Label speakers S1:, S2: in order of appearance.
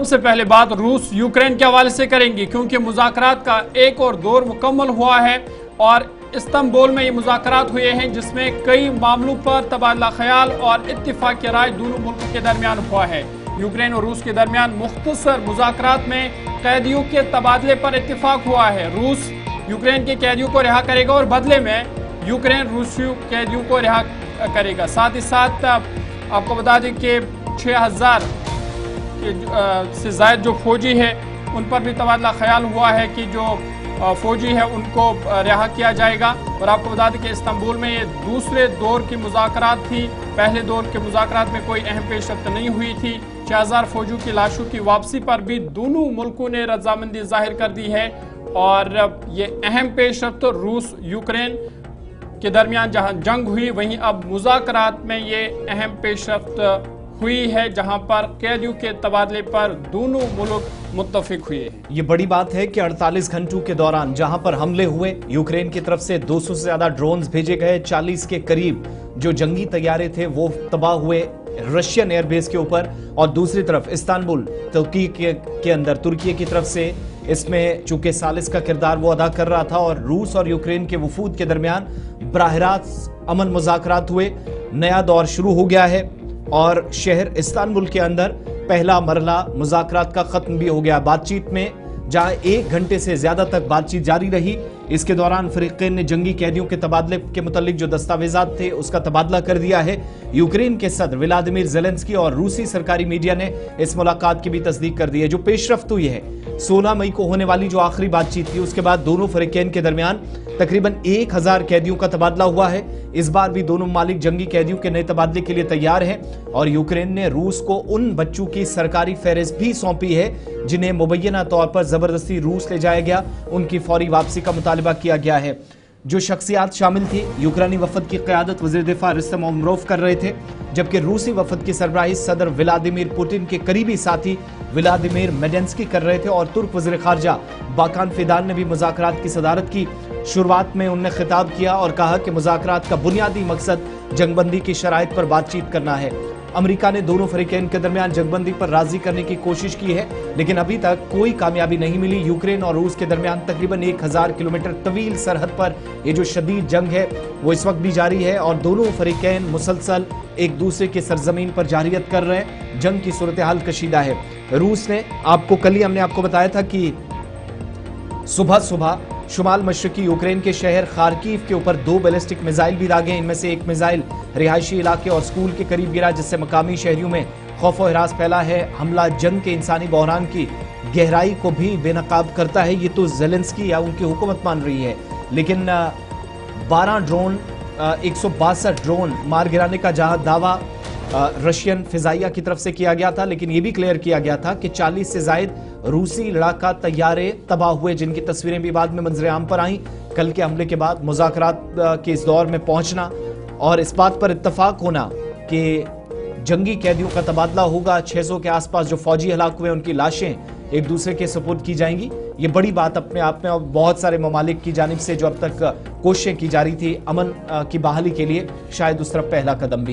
S1: سب سے پہلے بات روس یوکرین کے حوالے سے کریں گے، کیونکہ مذاکرات کا ایک اور دور مکمل ہوا ہے اور استنبول میں یہ مذاکرات ہوئے ہیں جس میں کئی معاملوں پر تبادلہ خیال اور اتفاق رائے دونوں ملکوں کے درمیان ہوا ہے۔ یوکرین اور روس کے درمیان مختصر مذاکرات میں قیدیوں کے تبادلے پر اتفاق ہوا ہے۔ روس یوکرین کے قیدیوں کو رہا کرے گا اور بدلے میں یوکرین روسی قیدیوں کو رہا کرے گا۔ ساتھ ہی ساتھ آپ کو بتا دیں کہ 6000 سے زائد جو فوجی ہے ان پر بھی تبادلہ خیال ہوا ہے کہ جو فوجی ہے ان کو رہا کیا جائے گا۔ اور آپ کو بتا دیں کہ استنبول میں یہ دوسرے دور کی مذاکرات تھی، پہلے دور کے مذاکرات میں کوئی اہم پیش رفت نہیں ہوئی تھی۔ 6000 فوجیوں کی لاشوں کی واپسی پر بھی دونوں ملکوں نے رضامندی ظاہر کر دی ہے اور یہ اہم پیش رفت روس یوکرین کے درمیان جہاں جنگ ہوئی وہیں اب مذاکرات میں یہ اہم پیش رفت ہوئی ہے جہاں پر قیدیوں کے تبادلے پر دونوں ملک متفق ہوئے ہیں۔
S2: یہ بڑی بات ہے کہ 48 گھنٹوں کے دوران جہاں پر حملے ہوئے، یوکرین کی طرف سے 200 سے زیادہ ڈرونز بھیجے گئے، 40 کے قریب جو جنگی طیارے تھے وہ تباہ ہوئے رشین ایئر بیس کے اوپر، اور دوسری طرف استنبول ترکی کے اندر ترکی کی طرف سے اس میں چونکہ ثالث کا کردار وہ ادا کر رہا تھا، اور روس اور یوکرین کے وفود کے درمیان براہ راست امن مذاکرات ہوئے۔ نیا دور شروع ہو گیا ہے اور شہر استنبول کے اندر پہلا مرحلہ مذاکرات کا ختم بھی ہو گیا۔ بات چیت میں جہاں 1 گھنٹے سے زیادہ تک بات چیت جاری رہی، اس کے دوران فریقین نے جنگی قیدیوں کے تبادلے کے متعلق جو دستاویزات تھے اس کا تبادلہ کر دیا ہے۔ یوکرین کے صدر ولادیمیر زیلنسکی اور روسی سرکاری میڈیا نے اس ملاقات کی بھی تصدیق کر دی ہے۔ جو پیش رفت ہوئی ہے 16 مئی کو ہونے والی جو آخری بات چیت تھی، اس کے بعد دونوں فریقین کے درمیان تقریباً 1000 قیدیوں کا تبادلہ ہوا ہے۔ اس بار بھی دونوں ممالک جنگی قیدیوں کے نئے تبادلے کے لیے تیار ہیں، اور یوکرین نے روس کو ان بچوں کی سرکاری فہرست بھی سونپی ہے جنہیں مبینہ طور پر زبردستی روس لے جایا گیا، ان کی فوری واپسی کا مطالبہ کیا گیا ہے۔ جو شخصیات شامل تھی، یوکرانی وفد کی قیادت وزیر دفاع رستم امروف کر رہے تھے، جبکہ روسی وفد کی سربراہی صدر ولادیمیر پوٹن کے قریبی ساتھی ولادیمیر میڈنسکی کر رہے تھے، اور ترک وزیر خارجہ باکان فیدان نے بھی مذاکرات کی صدارت کی۔ شروعات میں انہوں نے خطاب کیا اور کہا کہ مذاکرات کا بنیادی مقصد جنگ بندی کی شرائط پر بات چیت کرنا ہے۔ امریکہ نے دونوں فریقین کے درمیان جنگ بندی پر راضی کرنے کی کوشش کی ہے، لیکن ابھی تک کوئی کامیابی نہیں ملی۔ یوکرین اور روس کے درمیان تقریباً 1000 کلومیٹر طویل سرحد پر یہ جو شدید جنگ ہے وہ اس وقت بھی جاری ہے، اور دونوں فریقین مسلسل ایک دوسرے کی سرزمین پر جارحیت کر رہے ہیں۔ جنگ کی صورتحال کشیدہ ہے۔ روس نے ہم نے آپ کو بتایا تھا کہ صبح شمال مشرقی یوکرین کے شہر خارکیو کے اوپر 2 بیلسٹک میزائل بھی داغے، ان میں سے ایک میزائل رہائشی علاقے اور سکول کے قریب گرا، جس سے مقامی شہریوں میں خوف و ہراس پھیلا ہے۔ حملہ جنگ کے انسانی بحران کی گہرائی کو بھی بے نقاب کرتا ہے، یہ تو زیلنسکی یا ان کی حکومت مان رہی ہے، لیکن 12 ڈرون 162 ڈرون مار گرانے کا جہاں دعویٰ رشین فضائیہ کی طرف سے کیا گیا تھا، لیکن یہ بھی کلیئر کیا گیا تھا کہ 40 سے زائد روسی لڑاکا طیارے تباہ ہوئے، جن کی تصویریں بھی بعد میں منظر عام پر آئیں۔ کل کے حملے کے بعد مذاکرات کے اس دور میں پہنچنا اور اس بات پر اتفاق ہونا کہ جنگی قیدیوں کا تبادلہ ہوگا، 600 کے آس پاس جو فوجی ہلاک ہوئے ان کی لاشیں ایک دوسرے کے سپرد کی جائیں گی، یہ بڑی بات اپنے آپ میں، اور بہت سارے ممالک کی جانب سے جو اب تک کوششیں کی جا رہی تھی امن کی بحالی کے لیے، شاید اس طرف پہلا قدم بھی ہے۔